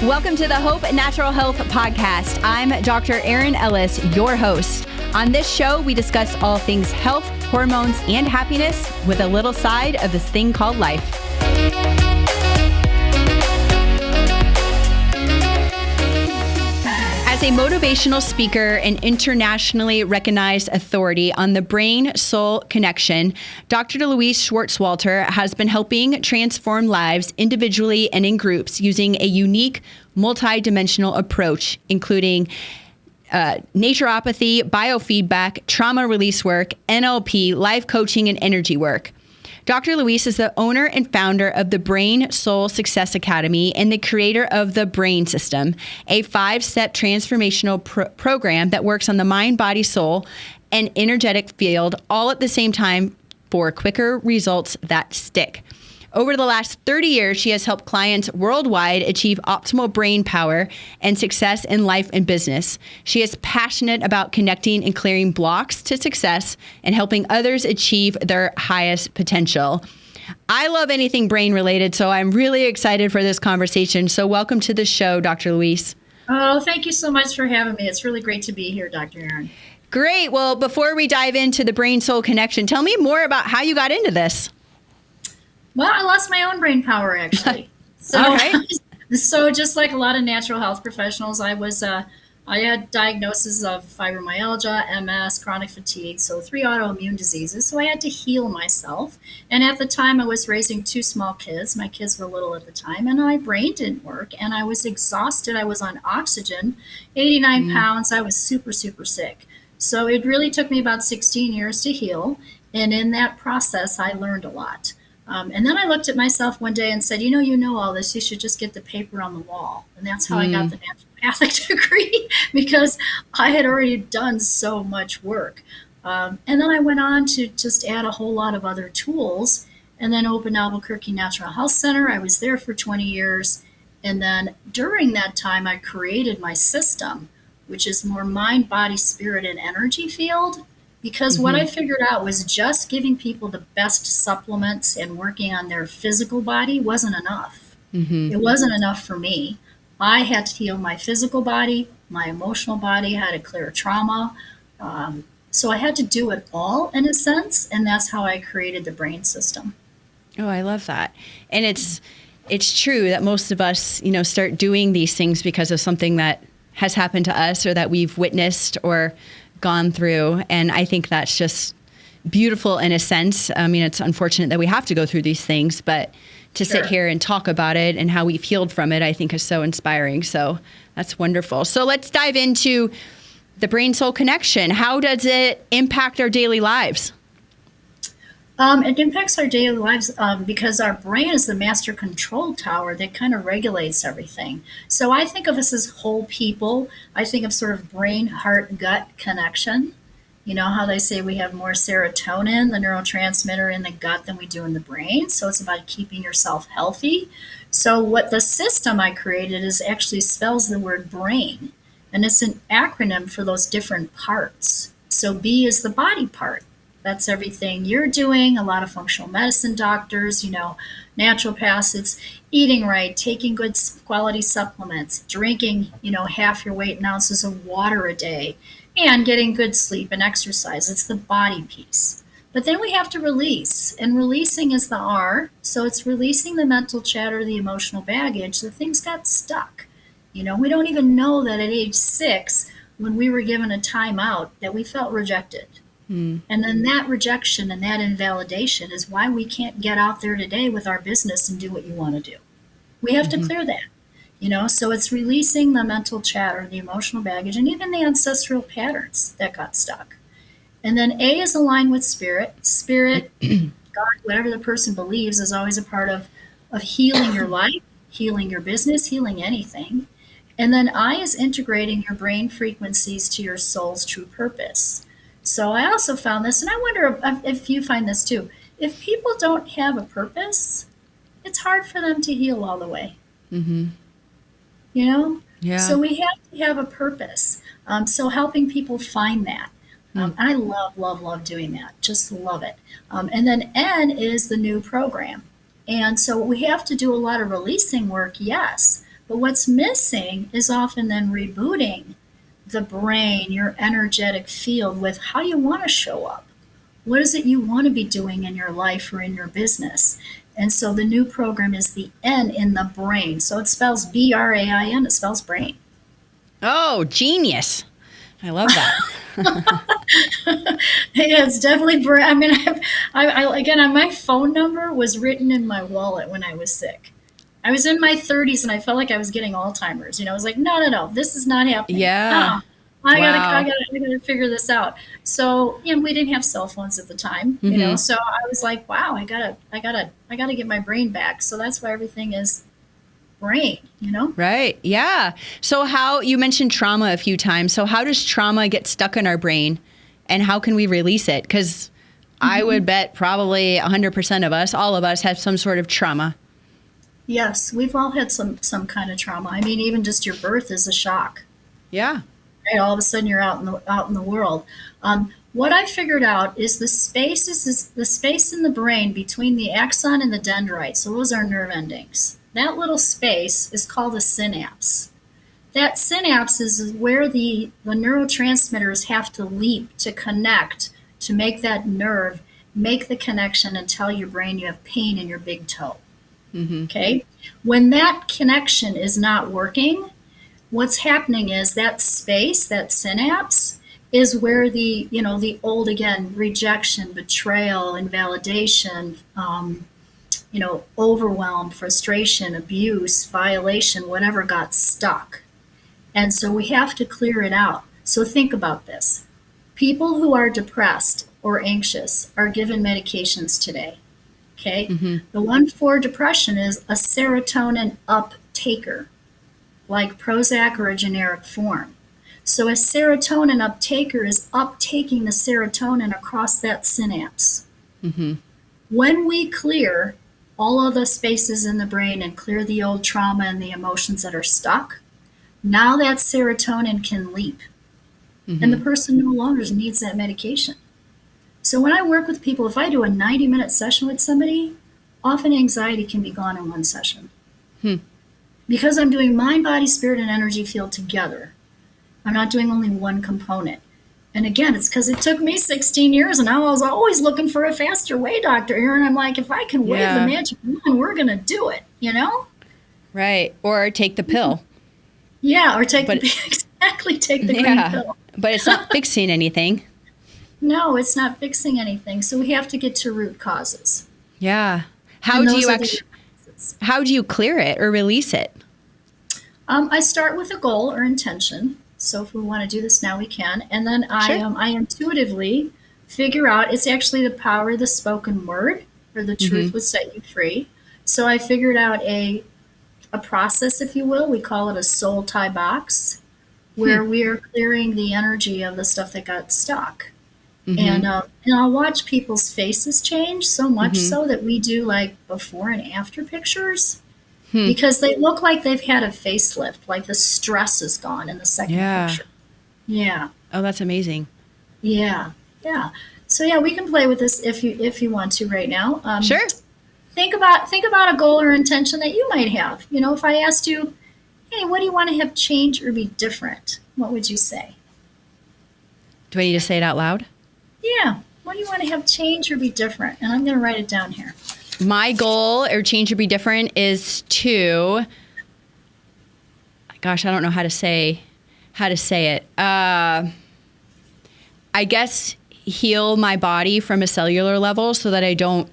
Welcome to the Hope Natural Health Podcast. I'm Dr. Erin Ellis, your host. On this show, we discuss all things health, hormones, and happiness with a little side of this thing called life. As a motivational speaker and internationally recognized authority on the brain-soul connection, Dr. Louise Swartswalter has been helping transform lives individually and in groups using a unique multi-dimensional approach, including naturopathy, biofeedback, trauma release work, NLP, life coaching, and energy work. Dr. Louise is the owner and founder of the Brain Soul Success Academy and the creator of the Brain System, a 5-step transformational program that works on the mind, body, soul, and energetic field all at the same time for quicker results that stick. Over the last 30 years, she has helped clients worldwide achieve optimal brain power and success in life and business. She is passionate about connecting and clearing blocks to success and helping others achieve their highest potential. I love anything brain related, so I'm really excited for this conversation. So welcome to the show, Dr. Louise. Oh, thank you so much for having me. It's really great to be here, Dr. Erin. Great. Well, before we dive into the brain-soul connection, tell me more about how you got into this. Well, I lost my own brain power, actually. So just like a lot of natural health professionals, I had diagnoses of fibromyalgia, MS, chronic fatigue, so 3 autoimmune diseases. So I had to heal myself. And at the time, I was raising 2 small kids. My kids were little at the time, and my brain didn't work. And I was exhausted. I was on oxygen, 89 pounds. I was super, super sick. So it really took me about 16 years to heal. And in that process, I learned a lot. And then I looked at myself one day and said, you know all this, you should just get the paper on the wall. And that's how I got the naturopathic degree, because I had already done so much work. And then I went on to just add a whole lot of other tools and then opened Albuquerque Natural Health Center. I was there for 20 years. And then during that time, I created my system, which is more mind, body, spirit, and energy field. Because what I figured out was just giving people the best supplements and working on their physical body wasn't enough. It wasn't enough for me. I had to heal my physical body, my emotional body, I had to clear trauma. So I had to do it all in a sense, and that's how I created the Brain System. Oh, I love that. And it's true that most of us, start doing these things because of something that has happened to us or that we've witnessed or gone through. And I think that's just beautiful in a sense. I mean, it's unfortunate that we have to go through these things, but to sit here and talk about it and how we've healed from it, I think is so inspiring. So that's wonderful. So let's dive into the brain-soul connection. How does it impact our daily lives? It impacts our daily lives because our brain is the master control tower that kind of regulates everything. So I think of us as whole people. I think of sort of brain, heart, gut connection. You know how they say we have more serotonin, the neurotransmitter, in the gut than we do in the brain. So it's about keeping yourself healthy. So what the system I created is actually spells the word brain. And it's an acronym for those different parts. So B is the body part. That's everything you're doing. A lot of functional medicine doctors, naturopaths, it's eating right, taking good quality supplements, drinking, half your weight in ounces of water a day, and getting good sleep and exercise. It's the body piece. But then we have to release, and releasing is the R. So it's releasing the mental chatter, the emotional baggage, the things got stuck. We don't even know that at age 6, when we were given a timeout, that we felt rejected. And then that rejection and that invalidation is why we can't get out there today with our business and do what you want to do. We have to clear that, so it's releasing the mental chatter, the emotional baggage, and even the ancestral patterns that got stuck. And then A is aligned with spirit. Spirit, God, whatever the person believes, is always a part of healing your life, healing your business, healing anything. And then I is integrating your brain frequencies to your soul's true purpose. So I also found this, and I wonder if you find this too. If people don't have a purpose, it's hard for them to heal all the way. Yeah. So we have to have a purpose. So helping people find that. I love doing that. Just love it. And then N is the new program. And so we have to do a lot of releasing work, yes. But what's missing is often then rebooting the brain, your energetic field with how you want to show up. What is it you want to be doing in your life or in your business? And so the new program is the N in the brain. So it spells BRAIN, it spells brain. Oh, genius. I love that. Yeah, it's definitely brain. I mean, again, my phone number was written in my wallet when I was sick. I was in my 30s and I felt like I was getting Alzheimer's. I was like, no, this is not happening. Yeah. I Wow. gotta figure this out. So, we didn't have cell phones at the time, so I was like, wow, I gotta get my brain back. So that's why everything is brain. Right. Yeah. So you mentioned trauma a few times. So how does trauma get stuck in our brain and how can we release it? Because I would bet probably 100% of us, all of us have some sort of trauma. Yes, we've all had some kind of trauma. I mean, even just your birth is a shock. Yeah. Right? All of a sudden you're out in the world. What I figured out is the space in the brain between the axon and the dendrite. So those are nerve endings. That little space is called a synapse. That synapse is where the neurotransmitters have to leap to connect, to make that nerve make the connection and tell your brain you have pain in your big toe. Okay? When that connection is not working, what's happening is that space, that synapse, is where the old, again, rejection, betrayal, invalidation, overwhelm, frustration, abuse, violation, whatever got stuck. And so we have to clear it out. So think about this. People who are depressed or anxious are given medications today. Okay? The one for depression is a serotonin uptaker, like Prozac or a generic form. So a serotonin uptaker is uptaking the serotonin across that synapse. When we clear all of the spaces in the brain and clear the old trauma and the emotions that are stuck, now that serotonin can leap. And the person no longer needs that medication. So when I work with people, if I do a 90-minute session with somebody, often anxiety can be gone in one session. Because I'm doing mind, body, spirit, and energy field together. I'm not doing only one component. And again, it's because it took me 16 years, and I was always looking for a faster way, Dr. Erin. I'm like, if I can wave the magic wand, we're going to do it, Right. Or take the pill. Yeah, or take the green pill. But it's not fixing anything. No, it's not fixing anything. So we have to get to root causes. Yeah. How do you clear it or release it? I start with a goal or intention. So if we want to do this now, we can. And then I intuitively figure out, it's actually the power of the spoken word, or the truth would set you free. So I figured out a process, if you will. We call it a soul tie box, where we are clearing the energy of the stuff that got stuck. And I'll watch people's faces change so much so that we do like before and after pictures. Because they look like they've had a facelift, like the stress is gone in the second picture. Yeah. Oh, that's amazing. Yeah. So we can play with this if you want to right now. Sure. Think about a goal or intention that you might have. If I asked you, hey, what do you want to have change or be different? What would you say? Do I need to say it out loud? Yeah. What do you want to have change or be different? And I'm going to write it down here. My goal or change or be different is to, gosh, I don't know how to say it. I guess heal my body from a cellular level so that I don't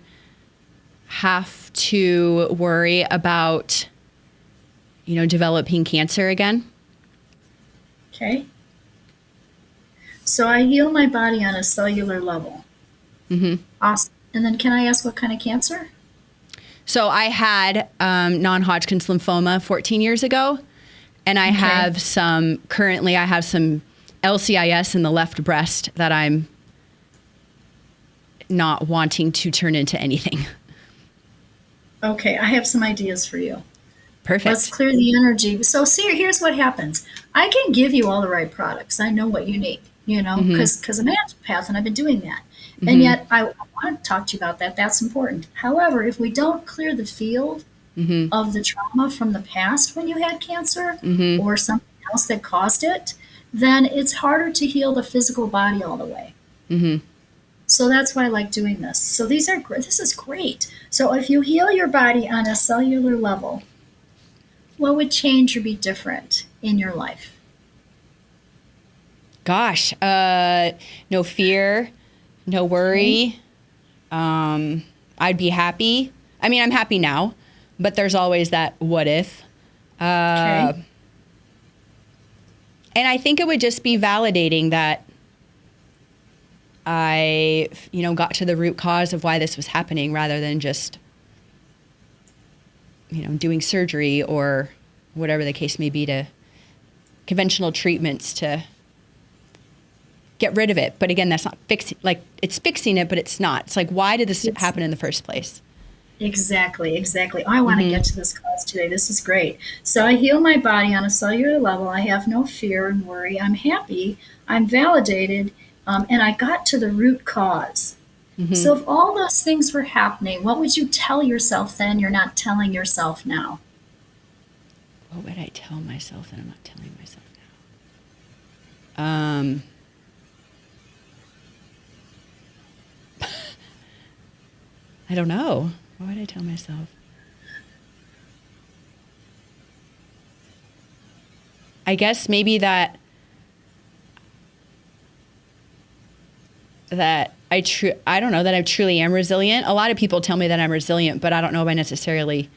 have to worry about, developing cancer again. Okay. So I heal my body on a cellular level. Awesome. And then can I ask what kind of cancer? So I had non-Hodgkin's lymphoma 14 years ago, and I have currently I have some LCIS in the left breast that I'm not wanting to turn into anything. Okay, I have some ideas for you. Perfect. Let's clear the energy. So here's what happens. I can give you all the right products. I know what you need, because I'm an naturopath and I've been doing that. And yet I want to talk to you about that. That's important. However, if we don't clear the field of the trauma from the past when you had cancer Mm-hmm. or something else that caused it, then it's harder to heal the physical body all the way. Mm-hmm. So that's why I like doing this. So this is great. So if you heal your body on a cellular level, what would change or be different in your life? Gosh, no fear, no worry. I'd be happy. I mean, I'm happy now, but there's always that what if. Okay. And I think it would just be validating that I, got to the root cause of why this was happening rather than just, doing surgery or whatever the case may be, to conventional treatments to get rid of it. But again, that's not fixing, like, it's fixing it, but it's not. It's like, why did this happen in the first place? Exactly. Oh, I want to get to this cause today. This is great. So I heal my body on a cellular level. I have no fear and worry. I'm happy. I'm validated. And I got to the root cause. Mm-hmm. So if all those things were happening, what would you tell yourself then you're not telling yourself now? What would I tell myself that I'm not telling myself now? I don't know. What would I tell myself? I guess maybe that I don't know, that I truly am resilient. A lot of people tell me that I'm resilient, but I don't know if I necessarily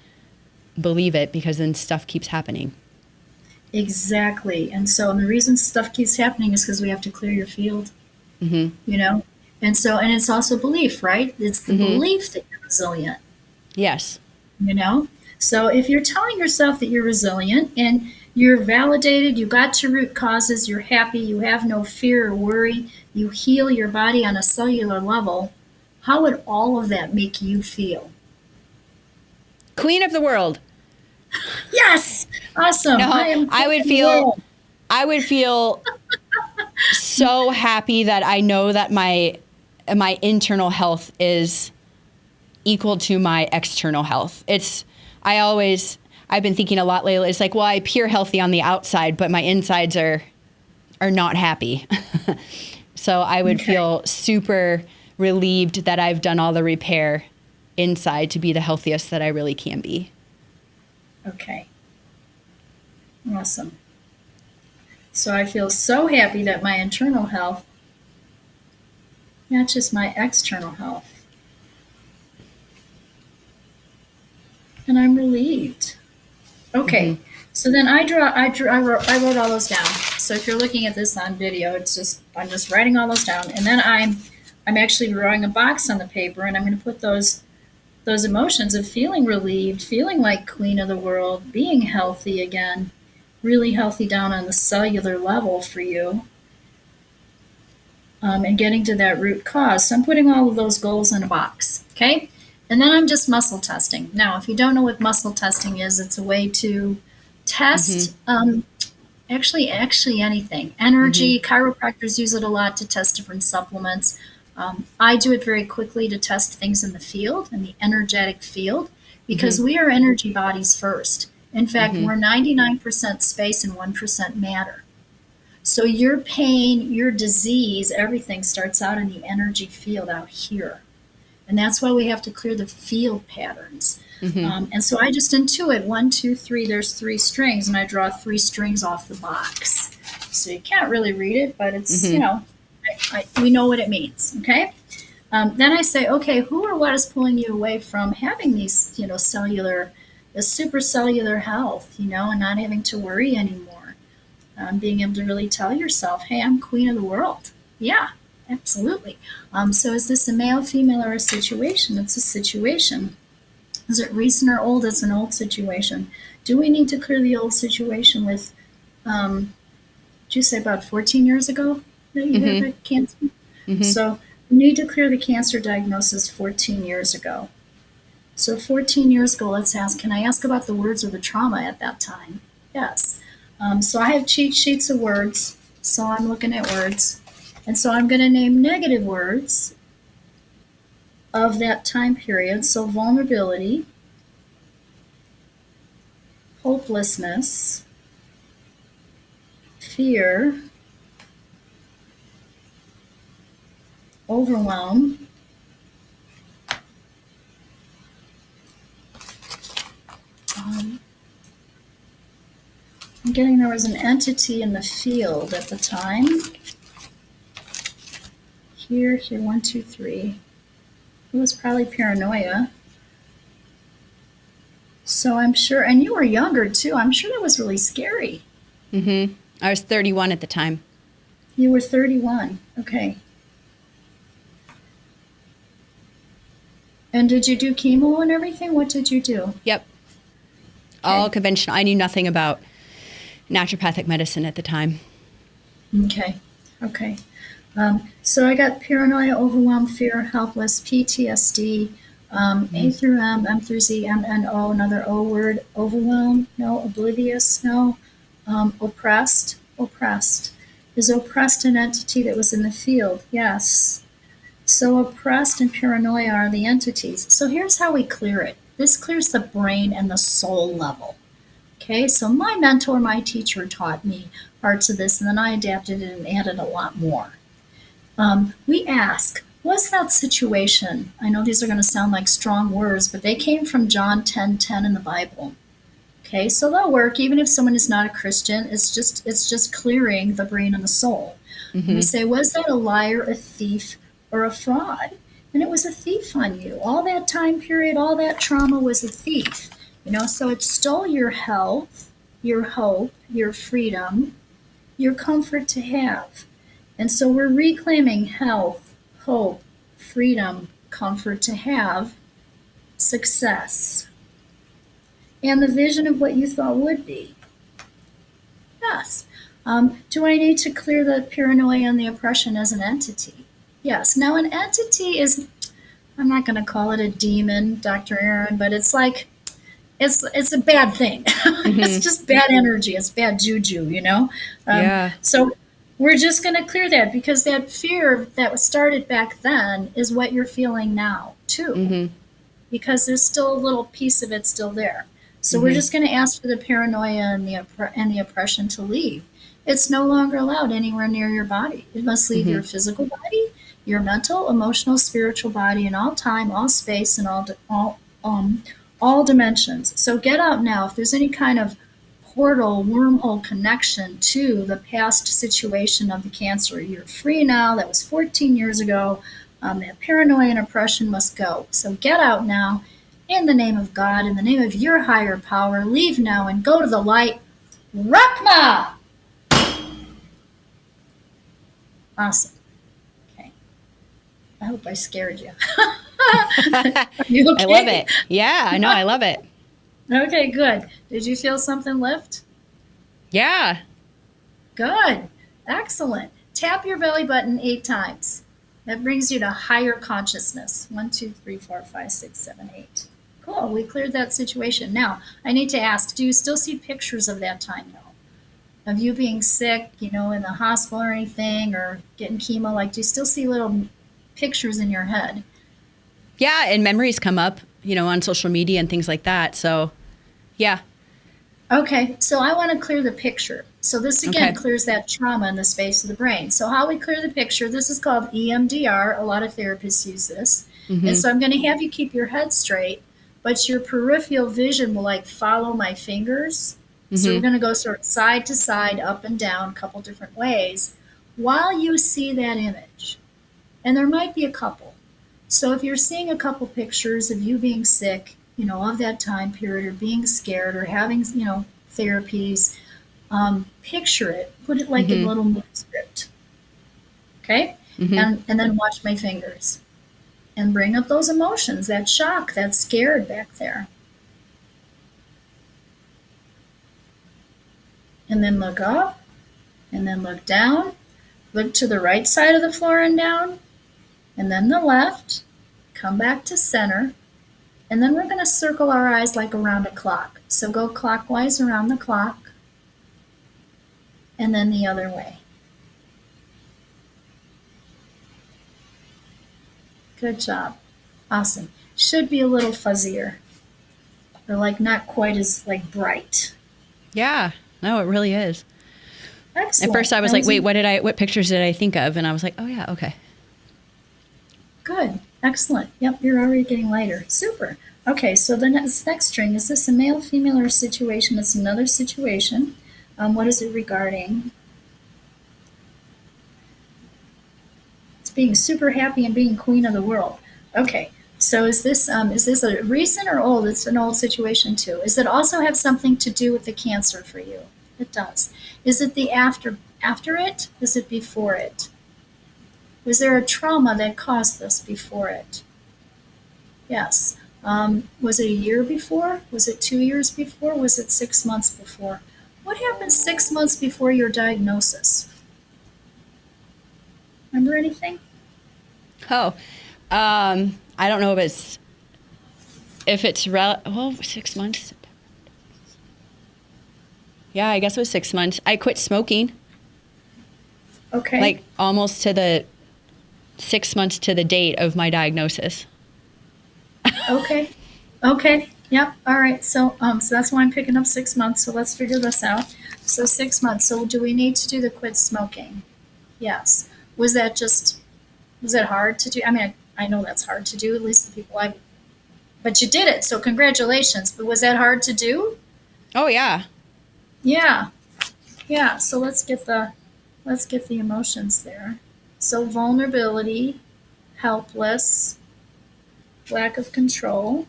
believe it, because then stuff keeps happening. Exactly. And the reason stuff keeps happening is because we have to clear your field, Mm-hmm. And it's also belief, right? It's the belief that you're resilient. Yes. So if you're telling yourself that you're resilient and you're validated, you got to root causes, you're happy, you have no fear or worry, you heal your body on a cellular level, how would all of that make you feel? Queen of the world. Yes. Awesome. No, I would feel so happy that I know that my internal health is equal to my external health. I've been thinking a lot lately. It's like, well, I appear healthy on the outside, but my insides are not happy. So I would feel super relieved that I've done all the repair inside to be the healthiest that I really can be. Okay. Awesome. So I feel so happy that my internal health matches my external health. And I'm relieved. Okay. Mm-hmm. So then I wrote all those down. So if you're looking at this on video, I'm just writing all those down, and then I'm actually drawing a box on the paper, and I'm going to put those emotions of feeling relieved, feeling like queen of the world, being healthy again, really healthy down on the cellular level for you, and getting to that root cause. So I'm putting all of those goals in a box, okay? And then I'm just muscle testing. Now, if you don't know what muscle testing is, it's a way to test actually anything. Energy, chiropractors use it a lot to test different supplements. I do it very quickly to test things in the field, in the energetic field, because we are energy bodies first. In fact, we're 99% space and 1% matter. So your pain, your disease, everything starts out in the energy field out here. And that's why we have to clear the field patterns. And so I just intuit 1, 2, 3, there's 3 strings, and I draw 3 strings off the box. So you can't really read it, but it's, we know what it means, okay? Then I say, okay, who or what is pulling you away from having these, the supercellular health, and not having to worry anymore? Being able to really tell yourself, hey, I'm queen of the world. Yeah, absolutely. So is this a male, female, or a situation? It's a situation. Is it recent or old? It's an old situation. Do we need to clear the old situation with, did you say about 14 years ago that you had the cancer? So we need to clear the cancer diagnosis 14 years ago. So 14 years ago, let's ask, can I ask about the words of the trauma at that time? Yes. So I have cheat sheets of words. So I'm looking at words. And so I'm going to name negative words of that time period. So vulnerability, hopelessness, fear, overwhelm, um, I'm getting there was an entity in the field at the time. Here, 1, 2, 3. It was probably paranoia. So I'm sure, and you were younger too. I'm sure that was really scary. Mm-hmm. I was 31 at the time. You were 31. Okay. And did you do chemo and everything? What did you do? Yep. All conventional. I knew nothing about naturopathic medicine at the time. Okay. Okay. So I got paranoia, overwhelm, fear, helpless, PTSD, A through M, M through Z, M and O, another O word, overwhelm, no, oblivious, no, oppressed, oppressed. Is oppressed an entity that was in the field? Yes. So oppressed and paranoia are the entities. So here's how we clear it. This clears the brain and the soul level. Okay, so my mentor, my teacher taught me parts of this, and then I adapted it and added a lot more. We ask, was that situation, I know these are going to sound like strong words, but they came from John 10:10 in the Bible. Okay, so they'll work even if someone is not a Christian. It's just clearing the brain and the soul. Mm-hmm. We say, was that a liar, a thief, or a fraud? And it was a thief on you. All that time period, all that trauma was a thief. So it stole your health, your hope, your freedom, your comfort to have. And so we're reclaiming health, hope, freedom, comfort to have, success, and the vision of what you thought would be. Yes. Do I need to clear the paranoia and the oppression as an entity? Yes. Now, an entity is, I'm not going to call it a demon, Dr. Erin, but it's like, it's a bad thing. Mm-hmm. It's just bad energy. It's bad juju, Yeah. So we're just going to clear that, because that fear that was started back then is what you're feeling now, too. Mm-hmm. Because there's still a little piece of it still there. So we're just going to ask for the paranoia and the oppression to leave. It's no longer allowed anywhere near your body. It must leave your physical body, your mental, emotional, spiritual body, in all time, all space, and all dimensions. So get out now. If there's any kind of portal, wormhole connection to the past situation of the cancer, you're free now. That was 14 years ago. That paranoia and oppression must go. So get out now, in the name of God, in the name of your higher power. Leave now and go to the light. Rakma! Awesome. Okay. I hope I scared you. You okay? I love it. Yeah, I know. I love it. Okay, good. Did you feel something lift? Yeah. Good. Excellent. Tap your belly button 8 times. That brings you to higher consciousness. 1, 2, 3, 4, 5, 6, 7, 8. Cool. We cleared that situation. Now, I need to ask, do you still see pictures of that time now? Of you being sick, in the hospital or anything, or getting chemo? Like, do you still see little pictures in your head? Yeah, and memories come up, on social media and things like that. So, yeah. Okay, so I want to clear the picture. So this again clears that trauma in the space of the brain. So how we clear the picture, this is called EMDR. A lot of therapists use this. And so I'm going to have you keep your head straight, but your peripheral vision will follow my fingers. So we're going to go sort of side to side, up and down, a couple different ways, while you see that image. And there might be a couple. So if you're seeing a couple pictures of you being sick, of that time period, or being scared, or having, therapies, picture it, put it like a little movie script. Okay? And then watch my fingers. And bring up those emotions, that shock, that scared back there. And then look up, and then look down. Look to the right side of the floor and down, and then the left. Come back to center. And then we're going to circle our eyes like around a clock. So go clockwise around the clock, and then the other way. Good job. Awesome. Should be a little fuzzier. or like not quite as like bright. Yeah. No, it really is. Excellent. At first I was like, wait, what pictures did I think of? And I was like, oh yeah, okay. Good. Excellent. Yep, you're already getting lighter. Super. Okay, so the next string, is this a male, female, or situation? It's another situation. What is it regarding? It's being super happy and being queen of the world. Okay, so is this a recent or old? It's an old situation too. Does it also have something to do with the cancer for you? It does. Is it the after it? Is it before it? Was there a trauma that caused this before it? Yes. Was it a year before? Was it 2 years before? Was it 6 months before? What happened 6 months before your diagnosis? Remember anything? Oh, I don't know if it's 6 months. Yeah, I guess it was 6 months. I quit smoking. Okay. Like almost to the 6 months to the date of my diagnosis. Okay. Okay. Yep. All right. So that's why I'm picking up 6 months. So let's figure this out. So 6 months. So do we need to do the quit smoking? Yes. Was that hard to do? I mean, I know that's hard to do, at least the people but you did it. So congratulations. But was that hard to do? Oh yeah. Yeah. Yeah. So let's get the emotions there. So vulnerability, helpless, lack of control.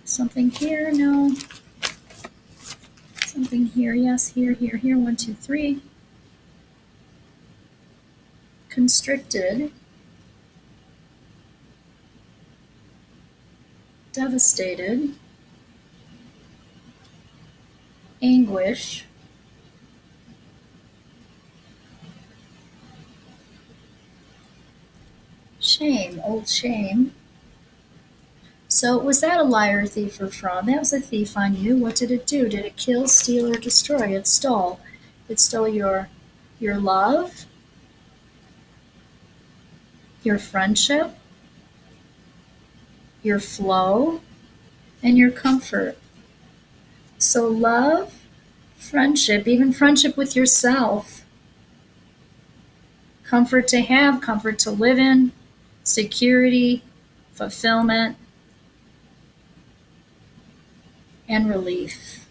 Something here, no. Something here, yes, here, here, here. 1, 2, 3. Constricted. Devastated. Anguish. Shame, old shame. So was that a liar, thief, or fraud? That was a thief on you. What did it do? Did it kill, steal, or destroy? It stole. It stole your love, your friendship, your flow, and your comfort. So love, friendship, even friendship with yourself, comfort to have, comfort to live in, security, fulfillment, and relief.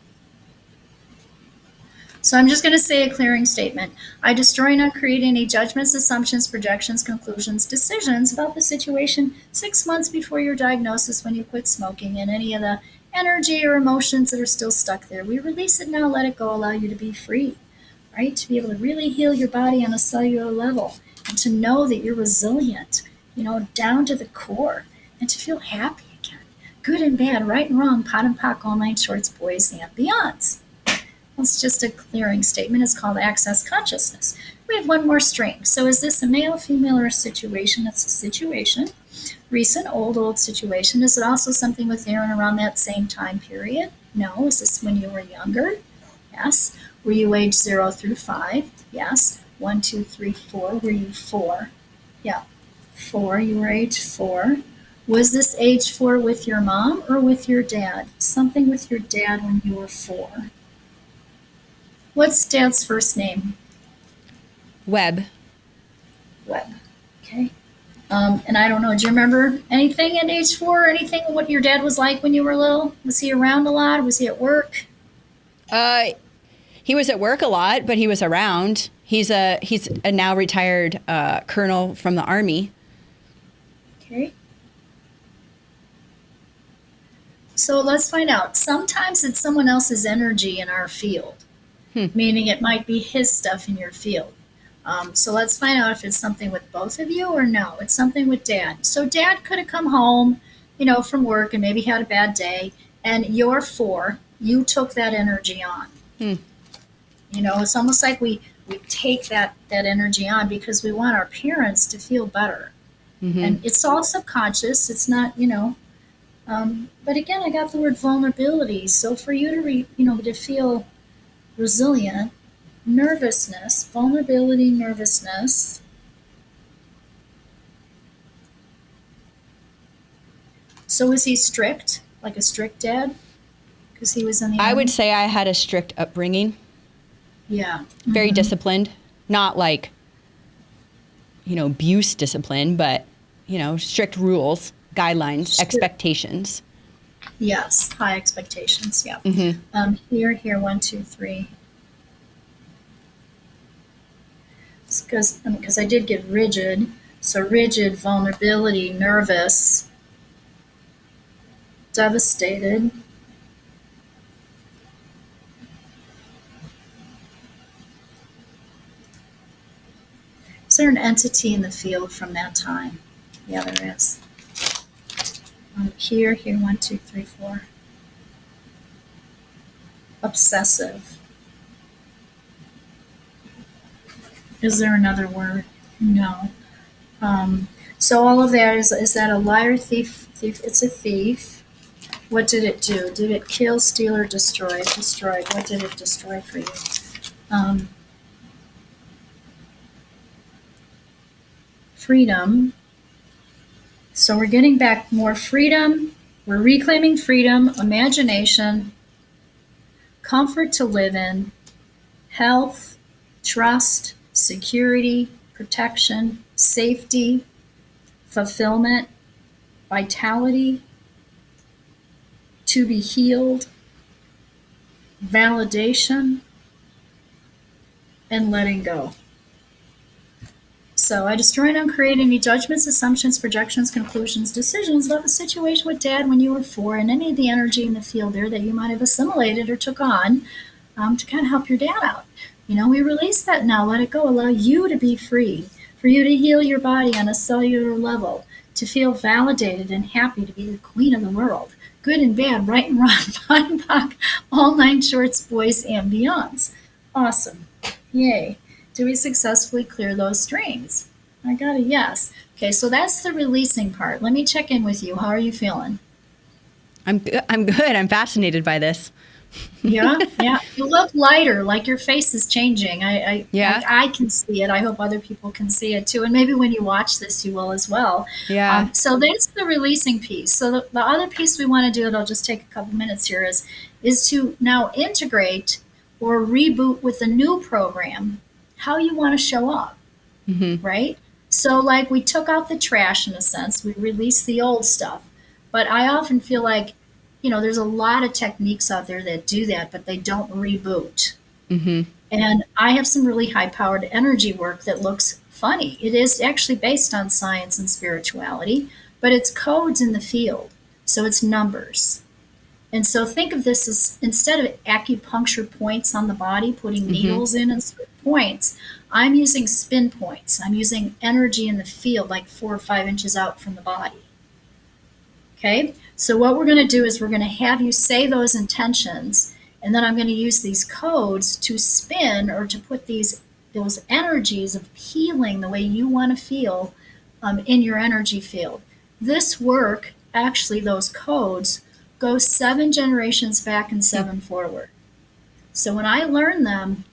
So I'm just going to say a clearing statement. I destroy and not create any judgments, assumptions, projections, conclusions, decisions about the situation 6 months before your diagnosis when you quit smoking, and any of the energy or emotions that are still stuck there. We release it now, let it go, allow you to be free, right? To be able to really heal your body on a cellular level and to know that you're resilient, down to the core, and to feel happy again. Good and bad, right and wrong, pot and pock, all nine shorts, boys and beyonds. It's just a clearing statement. It's called access consciousness. We have one more string. So is this a male, female, or a situation? It's a situation. Recent, old situation. Is it also something with Erin around that same time period? No. Is this when you were younger? Yes. Were you age 0 through 5? Yes. 1, 2, 3, 4. Were you 4? Yeah. 4. You were age 4. Was this age 4 with your mom or with your dad? Something with your dad when you were 4. What's Dad's first name? Webb. Webb. Okay. And I don't know, do you remember anything at age 4 or anything what your dad was like when you were little? Was he around a lot? Was he at work? He was at work a lot, but he was around. He's a now retired colonel from the Army. Okay. So let's find out. Sometimes it's someone else's energy in our field, meaning it might be his stuff in your field. So let's find out if it's something with both of you or no. It's something with Dad. So Dad could have come home, from work and maybe had a bad day, and you're 4. You took that energy on. It's almost like we take that energy on because we want our parents to feel better. Mm-hmm. And it's all subconscious. It's not, but again, I got the word vulnerability. So for you to to feel resilient, nervousness, vulnerability, nervousness, So was he strict, like a strict dad? Because he was in the I would army? say I had a strict upbringing, Yeah. very disciplined, not like, abuse discipline, but, strict rules, guidelines, expectations. Yes, high expectations. Yeah. Here, 1, 2, 3. Because I did get rigid. So rigid, vulnerability, nervous, devastated. Is there an entity in the field from that time? Yeah, there is. Here, 1, 2, 3, 4. Obsessive. Is there another word? No. So all of that is that a liar, thief? It's a thief. What did it do? Did it kill, steal, or destroy? Destroyed. What did it destroy for you? Freedom. So we're getting back more freedom. We're reclaiming freedom, imagination, comfort to live in, health, trust, security, protection, safety, fulfillment, vitality, to be healed, validation, and letting go. So I destroy and uncreate any judgments, assumptions, projections, conclusions, decisions about the situation with Dad when you were 4, and any of the energy in the field there that you might have assimilated or took on to kind of help your dad out. We release that now, let it go, allow you to be free, for you to heal your body on a cellular level, to feel validated and happy to be the queen of the world, good and bad, right and wrong, BIPOC, all 9 shorts, boys and beyonds. Awesome. Yay. Do we successfully clear those strings? I got a yes. Okay, so that's the releasing part. Let me check in with you. How are you feeling? I'm good. I'm fascinated by this. Yeah. You look lighter, like your face is changing. Yeah. I can see it. I hope other people can see it too. And maybe when you watch this, you will as well. Yeah. So that's the releasing piece. So the other piece we want to do, and I'll just take a couple minutes here, is to now integrate or reboot with a new program how you want to show up, right? So like we took out the trash in a sense, we released the old stuff. But I often feel like, there's a lot of techniques out there that do that, but they don't reboot. And I have some really high-powered energy work that looks funny. It is actually based on science and spirituality, but it's codes in the field. So it's numbers. And so think of this as, instead of acupuncture points on the body, putting needles in and points, I'm using spin points. I'm using energy in the field, like 4 or 5 inches out from the body. Okay, so what we're going to do is we're going to have you say those intentions, and then I'm going to use these codes to spin or to put those energies of healing the way you want to feel in your energy field. This work, actually, those codes go 7 generations back and 7 forward. So when I learned them,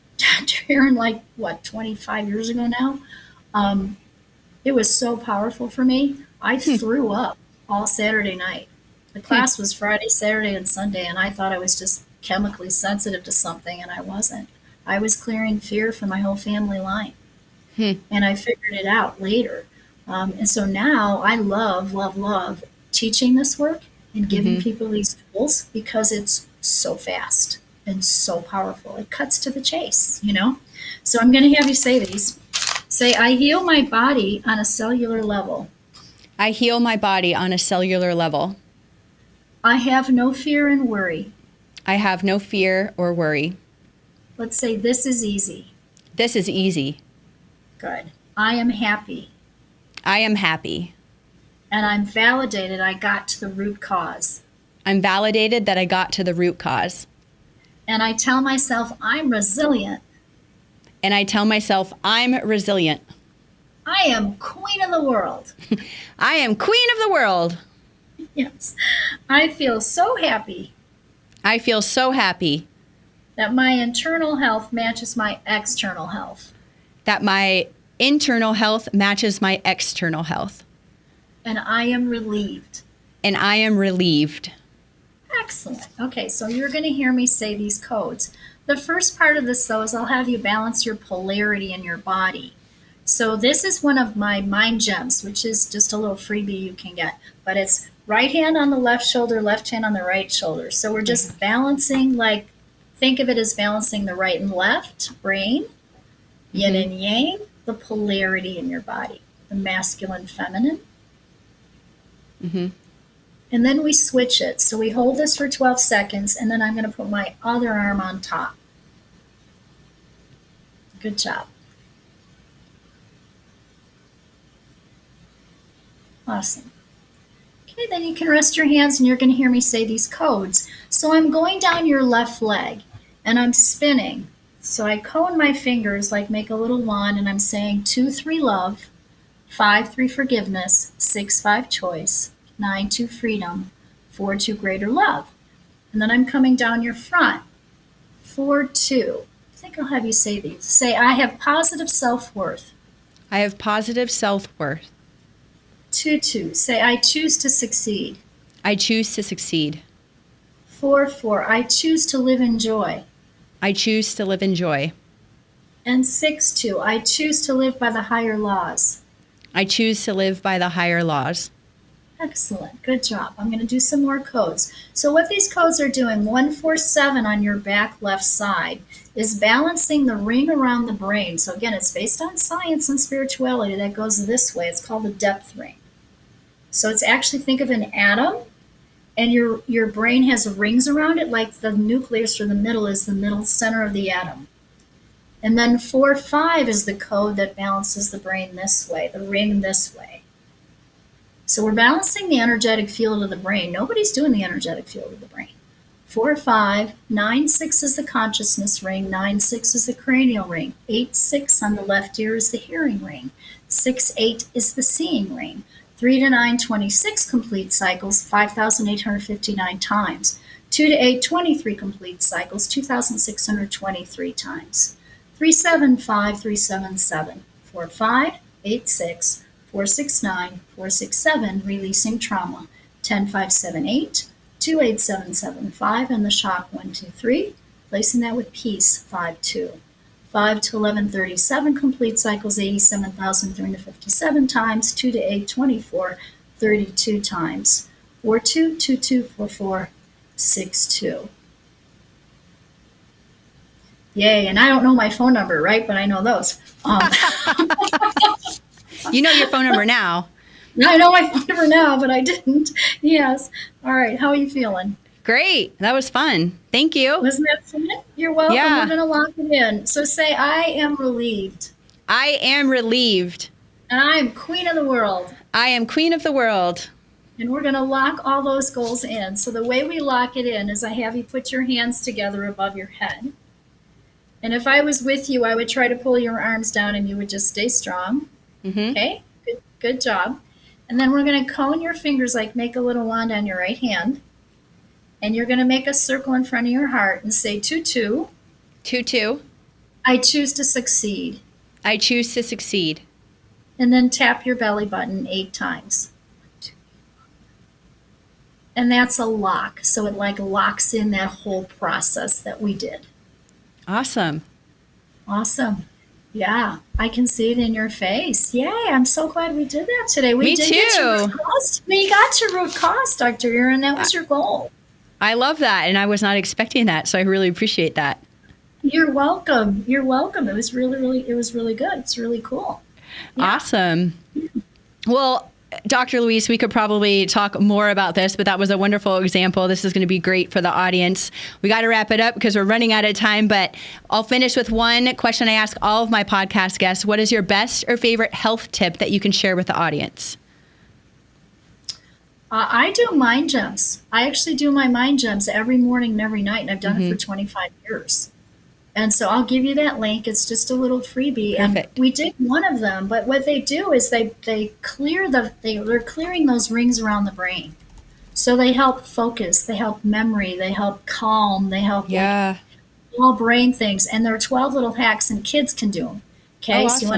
Erin, 25 years ago now, it was so powerful for me. I threw up all Saturday night. The class was Friday, Saturday, and Sunday, and I thought I was just chemically sensitive to something, and I wasn't. I was clearing fear from my whole family line, and I figured it out later. And so now I love teaching this work and giving people these tools because it's so fast and so powerful. It cuts to the chase, So I'm going to have you say these. Say, I heal my body on a cellular level. I heal my body on a cellular level. I have no fear and worry. I have no fear or worry. Let's say this is easy. This is easy. Good. I am happy. I am happy. And I'm validated I got to the root cause. I'm validated that I got to the root cause. And I tell myself I'm resilient. And I tell myself I'm resilient. I am queen of the world. I am queen of the world. Yes. I feel so happy. I feel so happy. That my internal health matches my external health. That my internal health matches my external health. And I am relieved. And I am relieved. Excellent. Okay, so you're going to hear me say these codes. The first part of this, though, is I'll have you balance your polarity in your body. So this is one of my mind gems, which is just a little freebie you can get. But it's right hand on the left shoulder, left hand on the right shoulder. So we're just balancing, like, think of it as balancing the right and left brain, yin and yang, the polarity in your body, the masculine, feminine. Mm-hmm. And then we switch it. So we hold this for 12 seconds, and then I'm going to put my other arm on top. Good job. Awesome. Okay, then you can rest your hands, and you're going to hear me say these codes. So I'm going down your left leg, and I'm spinning. So I cone my fingers, like make a little wand, and I'm saying 2, 3, love, 5, 3, forgiveness, 6, 5, choice, 9, 2, freedom, 4, 2, greater love. And then I'm coming down your front. 4, 2. I think I'll have you say these. Say, I have positive self-worth. I have positive self-worth. 2, 2. Say, I choose to succeed. I choose to succeed. 4, 4. I choose to live in joy. I choose to live in joy. And 6, 2. I choose to live by the higher laws. I choose to live by the higher laws. Excellent. Good job. I'm going to do some more codes. So what these codes are doing, 147 on your back left side, is balancing the ring around the brain. So again, it's based on science and spirituality that goes this way. It's called the depth ring. So it's actually, think of an atom, and your brain has rings around it, like the nucleus or the middle is the middle center of the atom. And then 4, 5 is the code that balances the brain this way, the ring this way. So we're balancing the energetic field of the brain. Nobody's doing the energetic field of the brain. 4, 5, 9, 6 is the consciousness ring, 9, 6 is the cranial ring, 8, 6 on the left ear is the hearing ring, 6, 8 is the seeing ring, 3 to 9, 26 complete cycles, 5,859 times, 2 to 8, 23 complete cycles, 2,623 times, 3, 7, 5, 3, 7, 7, 4, 5, 8, 6, 4, 6, 9, 4, 6, 7, releasing trauma, 10, 5, 7, 8, 2, 8, 7, 7, 5, and the shock, 1, 2, 3, placing that with peace, 5, 2, 5 to 11, 37, complete cycles, 87,357 times, 2 to 8, 24, 32 times, 4, 2, 2, 2, 4, 4, 6, 2. Yay, and I don't know my phone number, right? But I know those. You know your phone number now. I know my phone number now, but I didn't. Yes. All right. How are you feeling? Great. That was fun. Thank you. Wasn't that fun? You're welcome. Yeah. We're going to lock it in. So say, I am relieved. I am relieved. And I am queen of the world. I am queen of the world. And we're going to lock all those goals in. So the way we lock it in is I have you put your hands together above your head. And if I was with you, I would try to pull your arms down and you would just stay strong. Mm-hmm. Okay, good job. And then we're going to cone your fingers, like make a little wand on your right hand. And you're going to make a circle in front of your heart and say 2, 2. 2, 2. I choose to succeed. I choose to succeed. And then tap your belly button 8 times. And that's a lock. So it like locks in that whole process that we did. Awesome. Awesome. Yeah, I can see it in your face. Yay, I'm so glad we did that today. Me did too. Get to root cause. We got to root cause, Dr. Erin. That was your goal. I love that, and I was not expecting that, so I really appreciate that. You're welcome. You're welcome. It was really good. It's really cool. Yeah. Awesome. Well, Dr. Louise, we could probably talk more about this, but that was a wonderful example. This is going to be great for the audience. We got to wrap it up because we're running out of time, but I'll finish with one question I ask all of my podcast guests. What is your best or favorite health tip that you can share with the audience? I do mind gems. I actually do my mind gems every morning and every night, and I've done it for 25 years. And so I'll give you that link. It's just a little freebie. Perfect. And we did one of them, but what they do is they clear they're clearing those rings around the brain. So they help focus, they help memory, they help calm, they help all brain things. And there are 12 little hacks, and kids can do them. Okay, awesome. So you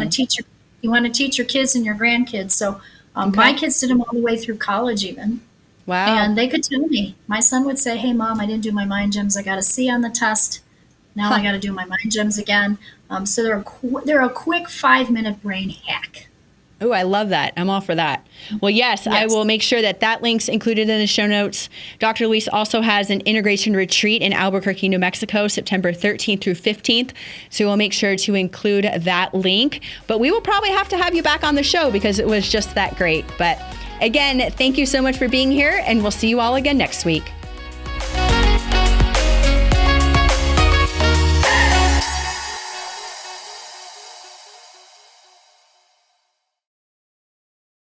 want to teach your kids and your grandkids. So my kids did them all the way through college even. Wow. And they could tell me. My son would say, "Hey, Mom, I didn't do my mind gyms. I got a C on the test. Now I got to do my mind gyms again." So they're a quick 5-minute brain hack. Oh, I love that. I'm all for that. Well, yes, I will make sure that link's included in the show notes. Dr. Louise also has an integration retreat in Albuquerque, New Mexico, September 13th through 15th. So we'll make sure to include that link. But we will probably have to have you back on the show because it was just that great. But again, thank you so much for being here, and we'll see you all again next week.